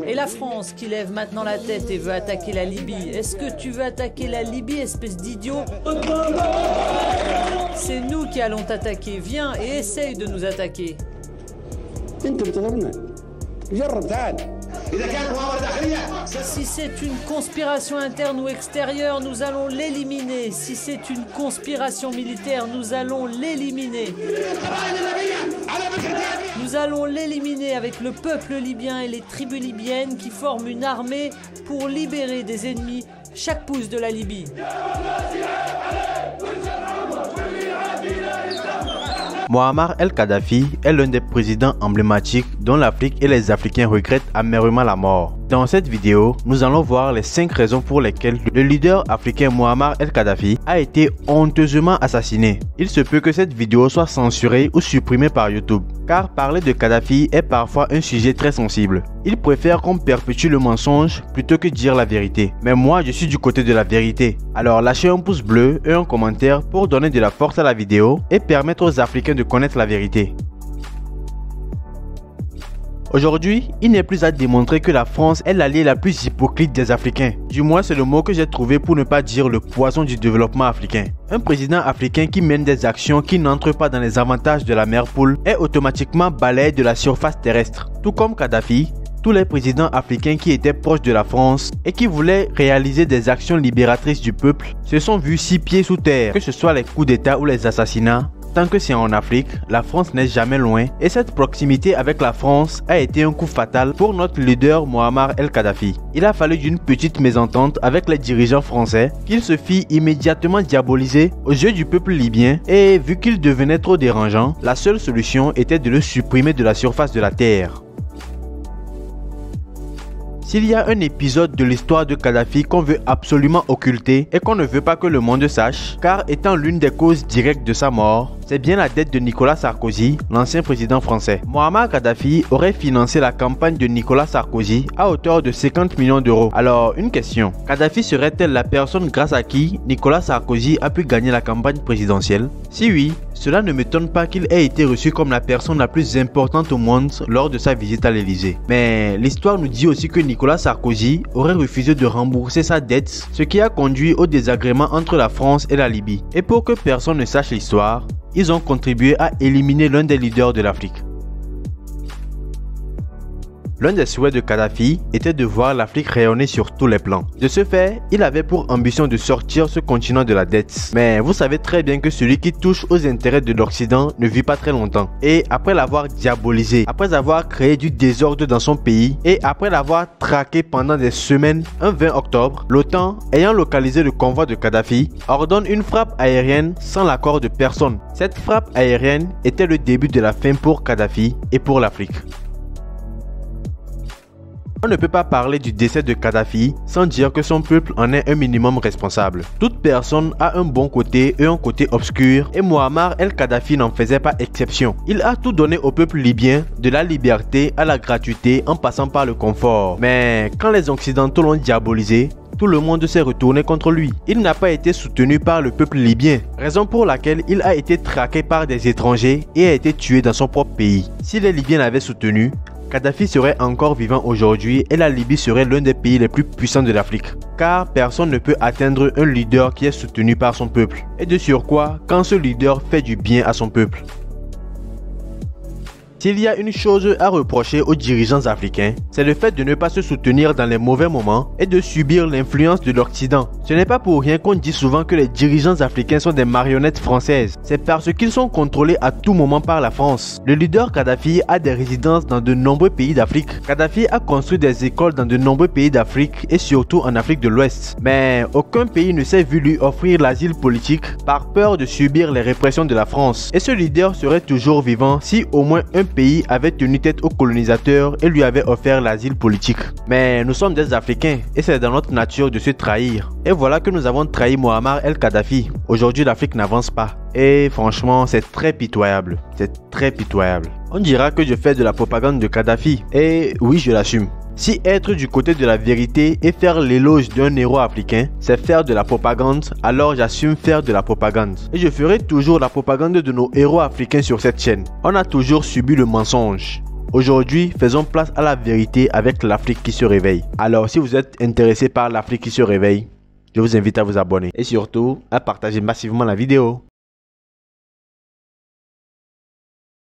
Et la France qui lève maintenant la tête et veut attaquer la Libye. Est-ce que tu veux attaquer la Libye, espèce d'idiot? C'est nous qui allons t'attaquer. Viens et essaye de nous attaquer. Si c'est une conspiration interne ou extérieure, nous allons l'éliminer. Si c'est une conspiration militaire, nous allons l'éliminer. Nous allons l'éliminer avec le peuple libyen et les tribus libyennes qui forment une armée pour libérer des ennemis chaque pouce de la Libye. Mouammar el-Kadhafi est l'un des présidents emblématiques dont l'Afrique et les Africains regrettent amèrement la mort. Dans cette vidéo, nous allons voir les 5 raisons pour lesquelles le leader africain Mouammar el-Kadhafi a été honteusement assassiné. Il se peut que cette vidéo soit censurée ou supprimée par YouTube, car parler de Kadhafi est parfois un sujet très sensible. Il préfère qu'on perpétue le mensonge plutôt que dire la vérité. Mais moi, je suis du côté de la vérité. Alors lâchez un pouce bleu et un commentaire pour donner de la force à la vidéo et permettre aux Africains de connaître la vérité. Aujourd'hui, il n'est plus à démontrer que la France est l'allié la plus hypocrite des Africains. Du moins, c'est le mot que j'ai trouvé pour ne pas dire le poison du développement africain. Un président africain qui mène des actions qui n'entrent pas dans les avantages de la mer Poule est automatiquement balayé de la surface terrestre. Tout comme Kadhafi, tous les présidents africains qui étaient proches de la France et qui voulaient réaliser des actions libératrices du peuple se sont vus 6 pieds sous terre, que ce soit les coups d'État ou les assassinats. Tant que c'est en Afrique, la France n'est jamais loin et cette proximité avec la France a été un coup fatal pour notre leader Mouammar el-Kadhafi. Il a fallu d'une petite mésentente avec les dirigeants français qu'il se fit immédiatement diaboliser aux yeux du peuple libyen et vu qu'il devenait trop dérangeant, la seule solution était de le supprimer de la surface de la terre. S'il y a un épisode de l'histoire de Kadhafi qu'on veut absolument occulter et qu'on ne veut pas que le monde sache, car étant l'une des causes directes de sa mort, c'est bien la dette de Nicolas Sarkozy, l'ancien président français. Mouammar Kadhafi aurait financé la campagne de Nicolas Sarkozy à hauteur de 50 millions d'euros. Alors, une question. Kadhafi serait-elle la personne grâce à qui Nicolas Sarkozy a pu gagner la campagne présidentielle? Si oui, cela ne m'étonne pas qu'il ait été reçu comme la personne la plus importante au monde lors de sa visite à l'Elysée. Mais l'histoire nous dit aussi que Nicolas Sarkozy aurait refusé de rembourser sa dette, ce qui a conduit au désagrément entre la France et la Libye. Et pour que personne ne sache l'histoire, ils ont contribué à éliminer l'un des leaders de l'Afrique. L'un des souhaits de Kadhafi était de voir l'Afrique rayonner sur tous les plans. De ce fait, il avait pour ambition de sortir ce continent de la dette. Mais vous savez très bien que celui qui touche aux intérêts de l'Occident ne vit pas très longtemps. Et après l'avoir diabolisé, après avoir créé du désordre dans son pays et après l'avoir traqué pendant des semaines, un 20 octobre, l'OTAN, ayant localisé le convoi de Kadhafi, ordonne une frappe aérienne sans l'accord de personne. Cette frappe aérienne était le début de la fin pour Kadhafi et pour l'Afrique. On ne peut pas parler du décès de Kadhafi sans dire que son peuple en est un minimum responsable. Toute personne a un bon côté et un côté obscur et Mouammar el-Kadhafi n'en faisait pas exception. Il a tout donné au peuple libyen, de la liberté à la gratuité en passant par le confort. Mais quand les Occidentaux l'ont diabolisé, tout le monde s'est retourné contre lui. Il n'a pas été soutenu par le peuple libyen, raison pour laquelle il a été traqué par des étrangers et a été tué dans son propre pays. Si les Libyens l'avaient soutenu, Kadhafi serait encore vivant aujourd'hui et la Libye serait l'un des pays les plus puissants de l'Afrique. Car personne ne peut atteindre un leader qui est soutenu par son peuple. Et de surcroît, quand ce leader fait du bien à son peuple. S'il y a une chose à reprocher aux dirigeants africains, c'est le fait de ne pas se soutenir dans les mauvais moments et de subir l'influence de l'Occident. Ce n'est pas pour rien qu'on dit souvent que les dirigeants africains sont des marionnettes françaises. C'est parce qu'ils sont contrôlés à tout moment par la France. Le leader Kadhafi a des résidences dans de nombreux pays d'Afrique. Kadhafi a construit des écoles dans de nombreux pays d'Afrique et surtout en Afrique de l'Ouest. Mais aucun pays ne s'est vu lui offrir l'asile politique par peur de subir les répressions de la France. Et ce leader serait toujours vivant si au moins un pays avait tenu tête aux colonisateurs et lui avait offert l'asile politique. Mais nous sommes des Africains et c'est dans notre nature de se trahir. Et voilà que nous avons trahi Mouammar el-Kadhafi. Aujourd'hui, l'Afrique n'avance pas. Et franchement, c'est très pitoyable. C'est très pitoyable. On dira que je fais de la propagande de Kadhafi. Et oui, je l'assume. Si être du côté de la vérité et faire l'éloge d'un héros africain, c'est faire de la propagande, alors j'assume faire de la propagande. Et je ferai toujours la propagande de nos héros africains sur cette chaîne. On a toujours subi le mensonge. Aujourd'hui, faisons place à la vérité avec l'Afrique qui se réveille. Alors, si vous êtes intéressé par l'Afrique qui se réveille, je vous invite à vous abonner et surtout à partager massivement la vidéo.